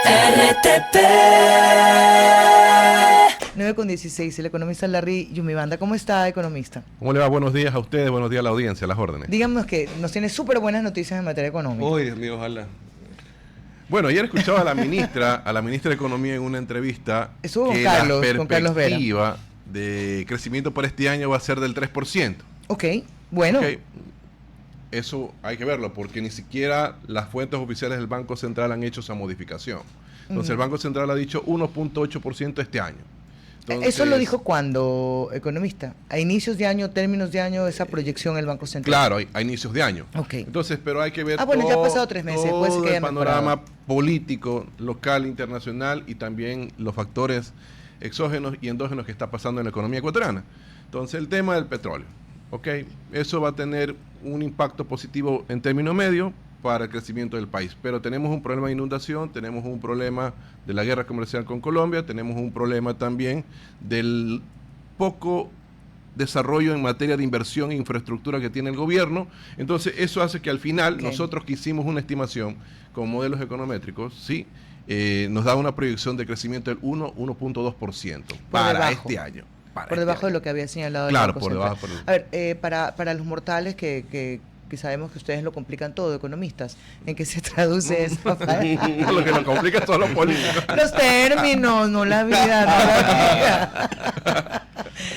RTP 9:16, el economista Larry Yumibanda. ¿Cómo está, economista? ¿Cómo le va? Buenos días a ustedes, buenos días a la audiencia, a las órdenes. Díganos que nos tiene súper buenas noticias en materia económica. Uy, Dios mío, ojalá. Bueno, ayer escuchaba a la ministra de Economía en una entrevista Estuvo que con Carlos Vera. perspectiva de crecimiento para este año va a ser del 3%. Ok, bueno. Okay. Eso hay que verlo, porque ni siquiera las fuentes oficiales del Banco Central han hecho esa modificación. Entonces, el Banco Central ha dicho 1.8% este año. Entonces, ¿eso lo dijo cuándo, economista? ¿A inicios de año, términos de año, esa proyección el Banco Central? Claro, a inicios de año. Ok. Entonces, pero hay que ver bueno, ya ha pasado 3 meses, puede ser todo que haya el panorama mejorado. político, local, internacional y también los factores exógenos y endógenos que está pasando en la economía ecuatoriana. Entonces, el tema del petróleo, ¿ok? Eso va a tener un impacto positivo en términos medios para el crecimiento del país. Pero tenemos un problema de inundación, tenemos un problema de la guerra comercial con Colombia, tenemos un problema también del poco desarrollo en materia de inversión e infraestructura que tiene el gobierno. Entonces, eso hace que al final nosotros que hicimos una estimación con modelos econométricos, ¿sí? Nos da una proyección de crecimiento del 1.2% para este año. Por debajo de lo que había señalado el Banco Central. A ver, para los mortales que sabemos que ustedes lo complican todo, economistas, ¿en qué se traduce esto? Lo que lo complica son los políticos. Los términos, no la vida, no la vida.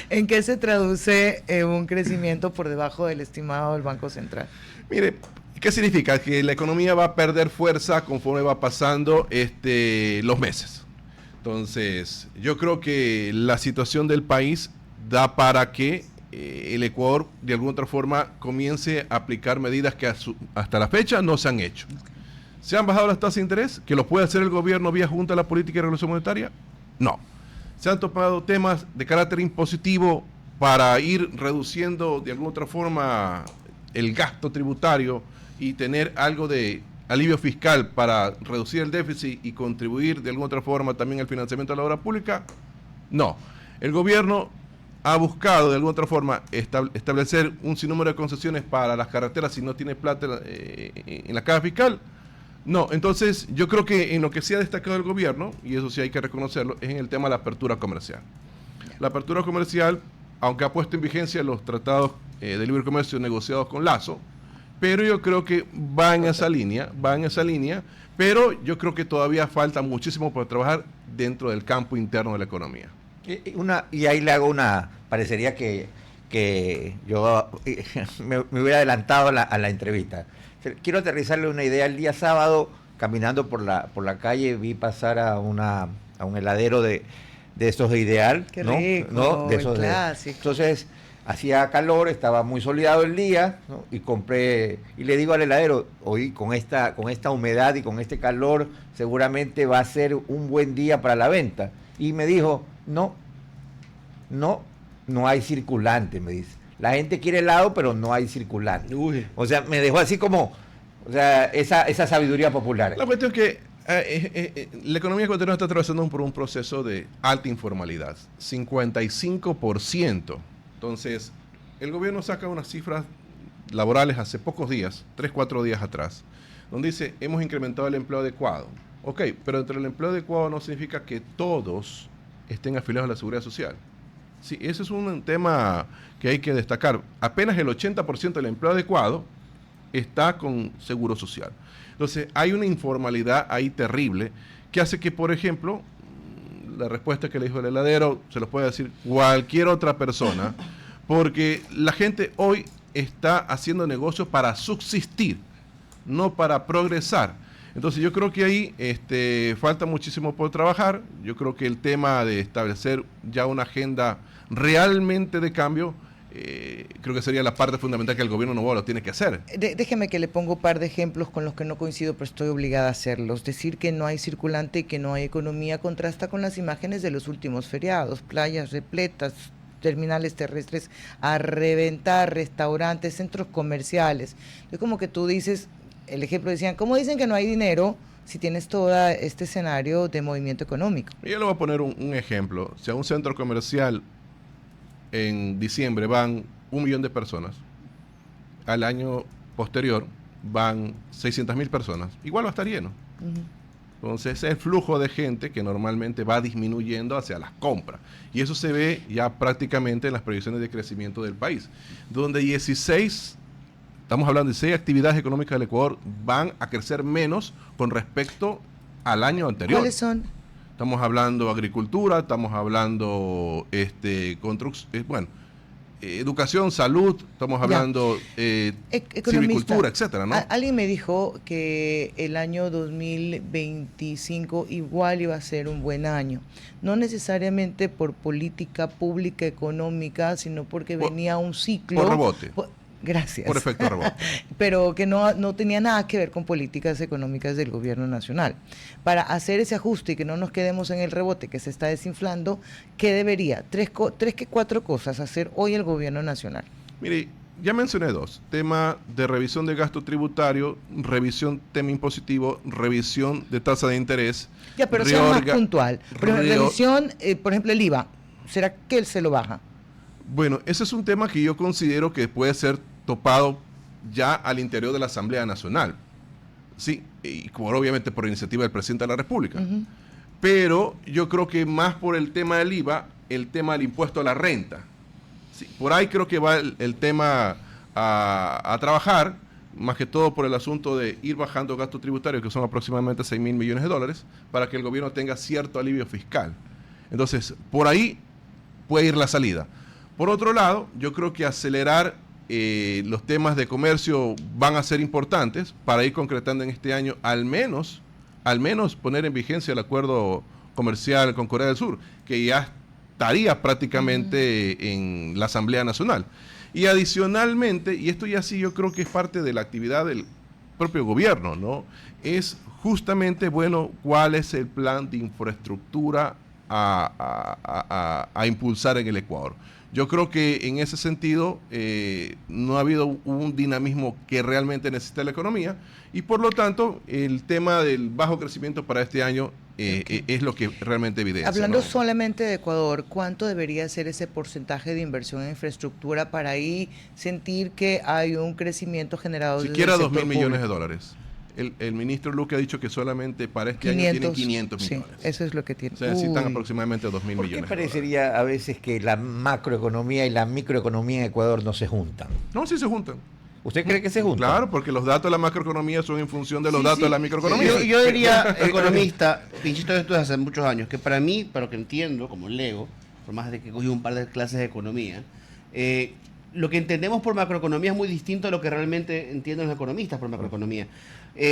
¿En qué se traduce un crecimiento por debajo del estimado del Banco Central? Mire, ¿qué significa? Que la economía va a perder fuerza conforme va pasando los meses. Entonces, yo creo que la situación del país da para que el Ecuador de alguna otra forma comience a aplicar medidas que hasta la fecha no se han hecho. ¿Se han bajado las tasas de interés? ¿Que lo puede hacer el gobierno vía Junta de la Política y Regulación Monetaria? No. ¿Se han tomado temas de carácter impositivo para ir reduciendo de alguna otra forma el gasto tributario y tener algo de alivio fiscal para reducir el déficit y contribuir de alguna otra forma también al financiamiento de la obra pública? No. El gobierno ha buscado de alguna otra forma establecer un sinnúmero de concesiones para las carreteras si no tiene plata en la caja fiscal. No, entonces yo creo que en lo que sí ha destacado el gobierno, y eso sí hay que reconocerlo, es en el tema de la apertura comercial. La apertura comercial, aunque ha puesto en vigencia los tratados de libre comercio negociados con Lazo, pero yo creo que va en esa línea, pero yo creo que todavía falta muchísimo por trabajar dentro del campo interno de la economía. Y ahí le hago parecería que yo me hubiera adelantado a la entrevista. Quiero aterrizarle una idea. El día sábado, caminando por la calle, vi pasar a un heladero de esos de Ideal. Qué rico, ¿no? De esos clásico. Entonces, hacía calor, estaba muy soleado el día, ¿no? Y compré, y le digo al heladero, hoy con esta humedad y con este calor, seguramente va a ser un buen día para la venta. Y me dijo, no hay circulante, me dice. La gente quiere helado, pero no hay circulante. Uy. O sea, me dejó así como, esa sabiduría popular. La cuestión es que la economía ecuatoriana está atravesando por un proceso de alta informalidad, 55%. Entonces, el gobierno saca unas cifras laborales hace pocos días, 3-4 días atrás, donde dice, hemos incrementado el empleo adecuado. Ok, pero entre el empleo adecuado no significa que todos estén afiliados a la seguridad social. Sí, ese es un tema que hay que destacar. Apenas el 80% del empleo adecuado está con seguro social. Entonces, hay una informalidad ahí terrible que hace que, por ejemplo, la respuesta que le dijo el heladero se lo puede decir cualquier otra persona, porque la gente hoy está haciendo negocios para subsistir, no para progresar. Entonces yo creo que ahí falta muchísimo por trabajar. Yo creo que el tema de establecer ya una agenda realmente de cambio, creo que sería la parte fundamental que el gobierno nuevo lo tiene que hacer. Déjeme que le pongo un par de ejemplos con los que no coincido, pero estoy obligada a hacerlos. Decir que no hay circulante y que no hay economía contrasta con las imágenes de los últimos feriados, playas repletas, terminales terrestres a reventar, restaurantes, centros comerciales. Es como que tú dices, el ejemplo decían, ¿cómo dicen que no hay dinero si tienes todo este escenario de movimiento económico? Yo le voy a poner un ejemplo. Si a un centro comercial en diciembre van 1 millón de personas, al año posterior van 600.000 personas, igual va a estar lleno. Entonces ese es el flujo de gente que normalmente va disminuyendo hacia las compras. Y eso se ve ya prácticamente en las proyecciones de crecimiento del país, donde 16, estamos hablando de 16 actividades económicas del Ecuador van a crecer menos con respecto al año anterior. ¿Cuáles son? Estamos hablando agricultura, estamos hablando educación, salud, estamos hablando silvicultura, etcétera, ¿no? Alguien me dijo que el año 2025 igual iba a ser un buen año, no necesariamente por política pública económica, sino porque venía un ciclo. Por rebote. Gracias. Por efecto rebote. Pero que no tenía nada que ver con políticas económicas del gobierno nacional. Para hacer ese ajuste y que no nos quedemos en el rebote que se está desinflando, ¿qué debería? Cuatro cosas hacer hoy el gobierno nacional. Mire, ya mencioné dos. Tema de revisión de gasto tributario, revisión tema impositivo, revisión de tasa de interés. Ya, pero sea más puntual. Por ejemplo, revisión, por ejemplo, el IVA. ¿Será que él se lo baja? Bueno, ese es un tema que yo considero que puede ser topado ya al interior de la Asamblea Nacional. Sí, y obviamente por iniciativa del presidente de la República. Pero yo creo que más por el tema del IVA, el tema del impuesto a la renta. Sí, por ahí creo que va el tema a trabajar, más que todo por el asunto de ir bajando gastos tributarios, que son aproximadamente 6.000 millones de dólares, para que el gobierno tenga cierto alivio fiscal. Entonces, por ahí puede ir la salida. Por otro lado, yo creo que acelerar los temas de comercio van a ser importantes para ir concretando en este año, al menos poner en vigencia el acuerdo comercial con Corea del Sur, que ya estaría prácticamente en la Asamblea Nacional. Y adicionalmente, y esto ya sí yo creo que es parte de la actividad del propio gobierno, ¿no? Es justamente, bueno, cuál es el plan de infraestructura a impulsar en el Ecuador. Yo creo que en ese sentido no ha habido un dinamismo que realmente necesita la economía y por lo tanto el tema del bajo crecimiento para este año es lo que realmente evidencia. Hablando, ¿no?, solamente de Ecuador, ¿cuánto debería ser ese porcentaje de inversión en infraestructura para ahí sentir que hay un crecimiento generado? Siquiera 2.000 millones de dólares. El ministro Luque ha dicho que solamente para este año tienen 500 millones. Sí, eso es lo que tiene. O sea, necesitan aproximadamente 2.000 millones. ¿Por qué parecería a veces que la macroeconomía y la microeconomía en Ecuador no se juntan? No, sí se juntan. ¿Usted cree que se juntan? Claro, porque los datos de la macroeconomía son en función de los datos de la microeconomía. Yo diría, economista, pinchito de esto desde hace muchos años, que para mí, para lo que entiendo, como lego, por más de que cogí un par de clases de economía, lo que entendemos por macroeconomía es muy distinto a lo que realmente entienden los economistas por macroeconomía.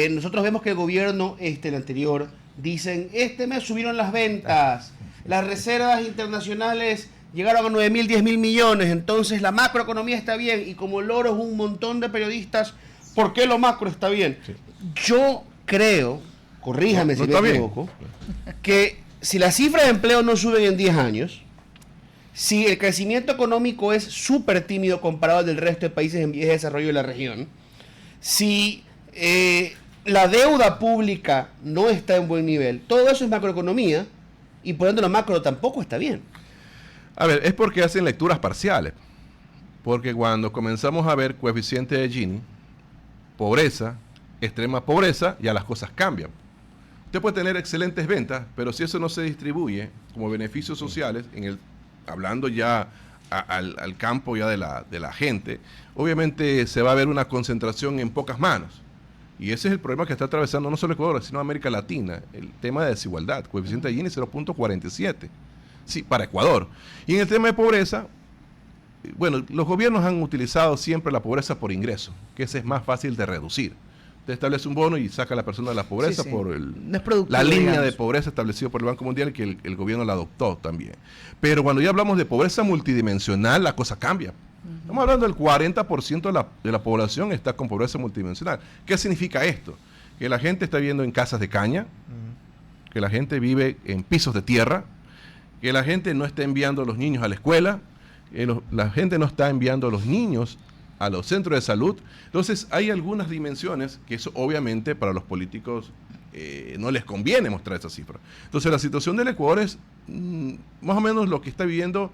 Nosotros vemos que el gobierno, el anterior, dicen, este mes subieron las ventas, las reservas internacionales llegaron a 9.000, 10.000 millones, entonces la macroeconomía está bien, y como loro es un montón de periodistas, ¿por qué lo macro está bien? Sí. Yo creo, corríjame si me equivoco, que si las cifras de empleo no suben en 10 años, si el crecimiento económico es súper tímido comparado al del resto de países en vías de desarrollo de la región, si la deuda pública no está en buen nivel, todo eso es macroeconomía, y por ende lo macro tampoco está bien. A ver, es porque hacen lecturas parciales. Porque cuando comenzamos a ver coeficiente de Gini, pobreza, extrema pobreza, ya las cosas cambian. Usted puede tener excelentes ventas, pero si eso no se distribuye como beneficios sociales, hablando ya al campo ya de la gente, obviamente se va a ver una concentración en pocas manos. Y ese es el problema que está atravesando no solo Ecuador, sino América Latina, el tema de desigualdad. Coeficiente de Gini 0.47. Sí, para Ecuador. Y en el tema de pobreza, bueno, los gobiernos han utilizado siempre la pobreza por ingreso, que ese es más fácil de reducir. Usted establece un bono y saca a la persona de la pobreza por la línea de pobreza establecida por el Banco Mundial, que el gobierno la adoptó también. Pero cuando ya hablamos de pobreza multidimensional, la cosa cambia. Estamos hablando del 40% de la población está con pobreza multidimensional. ¿Qué significa esto? Que la gente está viviendo en casas de caña, que la gente vive en pisos de tierra, que la gente no está enviando a los niños a la escuela, que la gente no está enviando a los niños a los centros de salud. Entonces hay algunas dimensiones que eso obviamente para los políticos no les conviene mostrar esa cifra. Entonces la situación del Ecuador es más o menos lo que está viviendo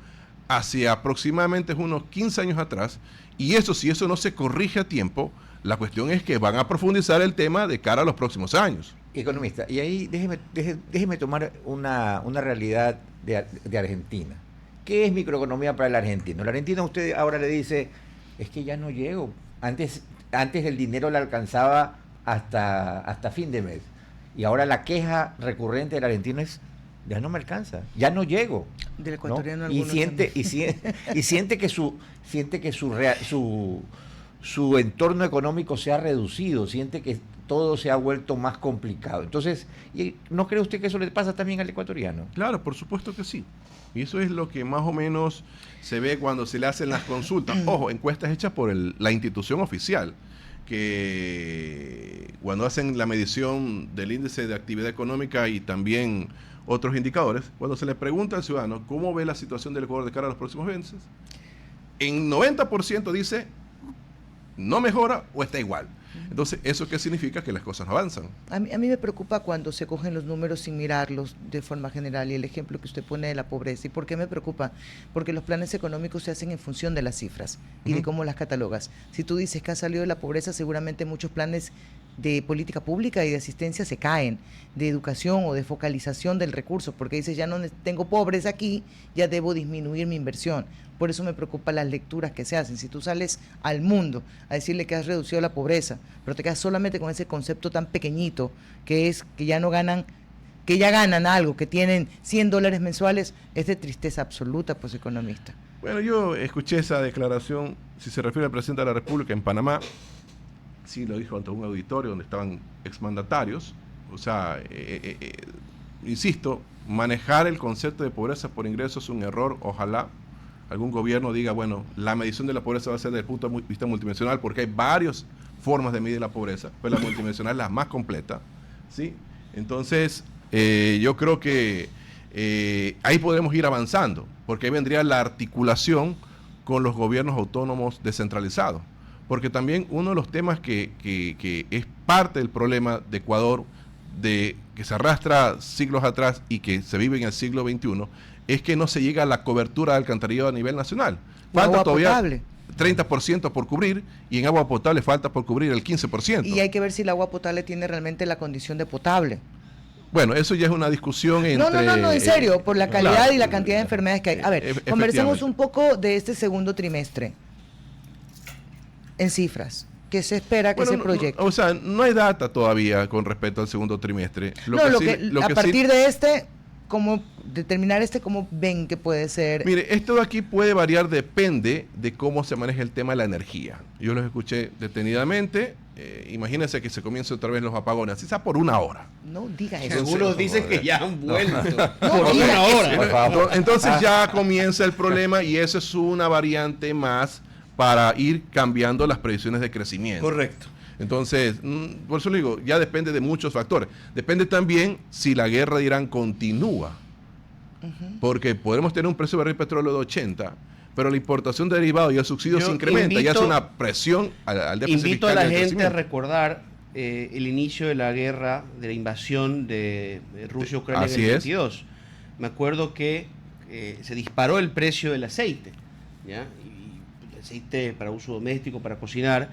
hacia aproximadamente unos 15 años atrás, y eso, si eso no se corrige a tiempo, la cuestión es que van a profundizar el tema de cara a los próximos años. Economista, y ahí déjeme tomar una realidad de Argentina. ¿Qué es microeconomía para el argentino? El argentino, usted ahora le dice, es que ya no llego. Antes el dinero le alcanzaba hasta fin de mes. Y ahora la queja recurrente del argentino es, ya no me alcanza, ya no llego. Del ecuatoriano, ¿no? Y siente que su entorno económico se ha reducido, siente que todo se ha vuelto más complicado. Entonces, ¿no cree usted que eso le pasa también al ecuatoriano? Claro, por supuesto que sí. Y eso es lo que más o menos se ve cuando se le hacen las consultas. Ojo, encuestas hechas por la institución oficial, que cuando hacen la medición del índice de actividad económica y también otros indicadores, cuando se le pregunta al ciudadano cómo ve la situación del Ecuador de cara a los próximos meses, en 90% dice no mejora o está igual. Entonces, ¿eso qué significa? Que las cosas no avanzan. A mí me preocupa cuando se cogen los números sin mirarlos de forma general, y el ejemplo que usted pone de la pobreza. ¿Y por qué me preocupa? Porque los planes económicos se hacen en función de las cifras y de cómo las catalogas. Si tú dices que has salido de la pobreza, seguramente muchos planes de política pública y de asistencia se caen, de educación o de focalización del recurso, porque dices, ya no tengo pobres aquí, ya debo disminuir mi inversión. Por eso me preocupan las lecturas que se hacen. Si tú sales al mundo a decirle que has reducido la pobreza, pero te quedas solamente con ese concepto tan pequeñito, que es que ya no ganan, que ya ganan algo, que tienen $100 mensuales, es de tristeza absoluta, pues, economista. Bueno, yo escuché esa declaración, si se refiere al presidente de la República en Panamá, sí lo dijo ante un auditorio donde estaban exmandatarios. O sea, insisto, manejar el concepto de pobreza por ingreso es un error. Ojalá algún gobierno diga, bueno, la medición de la pobreza va a ser desde el punto de vista multidimensional, porque hay varias formas de medir la pobreza, pero la multidimensional es la más completa, ¿sí? Entonces, yo creo que ahí podremos ir avanzando, porque ahí vendría la articulación con los gobiernos autónomos descentralizados, porque también uno de los temas que es parte del problema de Ecuador, que se arrastra siglos atrás y que se vive en el siglo XXI, es que no se llega a la cobertura de alcantarillado a nivel nacional. Falta todavía potable 30% por cubrir, y en agua potable falta por cubrir el 15%. Y hay que ver si el agua potable tiene realmente la condición de potable. Bueno, eso ya es una discusión entre... No, en serio, por la calidad claro, y la cantidad de enfermedades que hay. A ver, conversemos un poco de este segundo trimestre, en cifras. ¿Qué se espera que se proyecte? O sea, no hay data todavía con respecto al segundo trimestre. A partir de este, ¿cómo determinar cómo ven que puede ser? Mire, esto de aquí puede variar, depende de cómo se maneja el tema de la energía. Yo los escuché detenidamente. Imagínense que se comiencen otra vez los apagones, así sea por una hora. No diga eso. Seguro dicen que ya han vuelto. Por una hora. Entonces ya comienza el problema, y eso es una variante más para ir cambiando las previsiones de crecimiento. Correcto. Entonces, por eso le digo, ya depende de muchos factores. Depende también si la guerra de Irán continúa. Porque podemos tener un precio de barril de petróleo de 80, pero la importación de derivados y el subsidio se incrementa y hace una presión al déficit. Invito a la gente a recordar el inicio de la guerra, de la invasión de Rusia a Ucrania en el 22. Me acuerdo que se disparó el precio del aceite, ¿ya? Y el aceite para uso doméstico, para cocinar.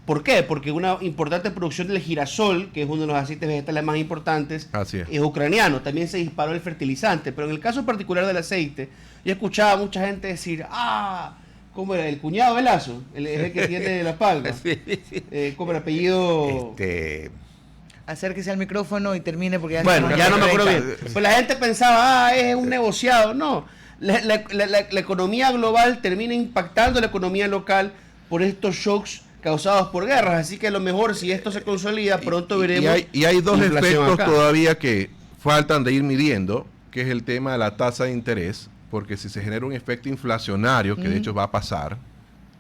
¿Por qué? Porque una importante producción del girasol, que es uno de los aceites vegetales más importantes, es ucraniano. También se disparó el fertilizante. Pero en el caso particular del aceite, yo escuchaba a mucha gente decir, ¿cómo era? El cuñado de Lazo, es el que tiene la palma. ¿Cómo era? Apellido... Acérquese al micrófono y termine, porque ya no me acuerdo bien. Pues la gente pensaba, es un negociado. No, la economía global termina impactando la economía local por estos shocks causados por guerras, así que a lo mejor si esto se consolida, pronto veremos. Y hay dos efectos todavía que faltan de ir midiendo, que es el tema de la tasa de interés, porque si se genera un efecto inflacionario, que de hecho va a pasar,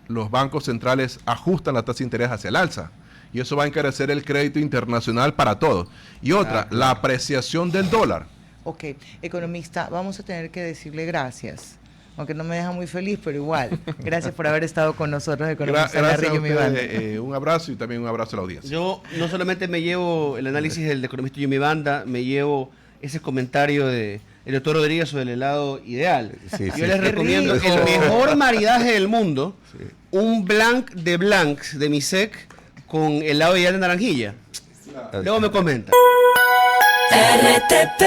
los bancos centrales ajustan la tasa de interés hacia el alza, y eso va a encarecer el crédito internacional para todos. Y otra, la apreciación del dólar. Ok, economista, vamos a tener que decirle gracias. Aunque no me deja muy feliz, pero igual. Gracias por haber estado con nosotros, economista Larry Yumi Banda. Un abrazo, y también un abrazo a la audiencia. Yo no solamente me llevo el análisis del economista Yumi Banda, me llevo ese comentario de el doctor Rodríguez sobre el helado ideal. Yo les recomiendo el mejor maridaje del mundo, un blanc de blancs de Misec con helado ideal de naranjilla. Luego me comentan. RTP